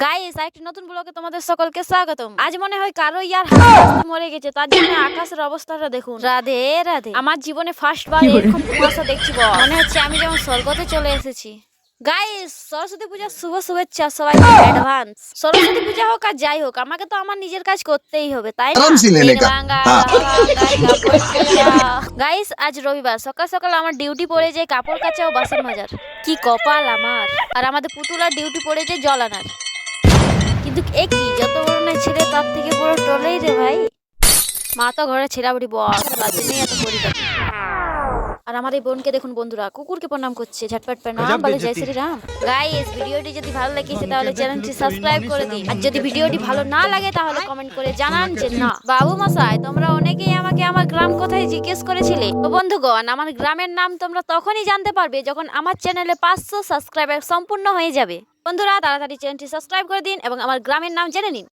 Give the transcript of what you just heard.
Guys আরেকটি নতুন ব্লগে তোমাদের সকলকে স্বাগতম। আজ মনে হয় কারো ইয়ার হাসতে মরে গেছে, তার জন্য আকাশের অবস্থাটা দেখুন। রাধে রাধে। আমার জীবনে ফার্স্ট বার এরকম কুয়াশা দেখছি বস। মনে হচ্ছে আমি যেমন স্বর্গতে চলে এসেছি। গাইস সরস্বতী পূজার শুভ শুভেচ্ছা সবাইকে অ্যাডভান্স। সরস্বতী পূজা হোক আর যাই হোক, আমাকে তো আমার নিজের কাজ করতেই হবে, তাই না? গাইস আজ রবিবার, সকাল সকাল আমার ডিউটি পড়ে যায় কাপড় কাচা ও বাসন মাজার। কি কপাল আমার। আর আমাদের পুতুলার ডিউটি পড়ে যায় জল আনার। কিন্তু একই যত বড় না ছেলে তার থেকে বড় টলেই রে ভাই। মা তো ঘরে ছেড়াবুড়ি বস, তার জন্যই এত পরিপাটি। আর আমার এই বোনকে দেখুন বন্ধুরা, কুকুরকে প্রণাম করছে, ঝটপট প্রণাম বলে জয় শ্রী রাম। গাইস ভিডিওটি যদি ভালো লেগেছে তাহলে চ্যানেলটি সাবস্ক্রাইব করে দিন। আর যদি ভিডিওটি ভালো না লাগে তাহলে কমেন্ট করে জানান যে না। বাবু মশাই, তোমরা অনেকেই আমাকে আমার গ্রাম কোথায় জিজ্ঞেস করেছিলে। তো বন্ধুগণ, আমার গ্রামের নাম তোমরা তখনই জানতে পারবে যখন আমার চ্যানেলে 500 সাবস্ক্রাইবার সম্পূর্ণ হয়ে যাবে। বন্ধুরা তাড়াতাড়ি চ্যানেলটি সাবস্ক্রাইব করে দিন এবং আমার গ্রামের নাম জেনে নিন।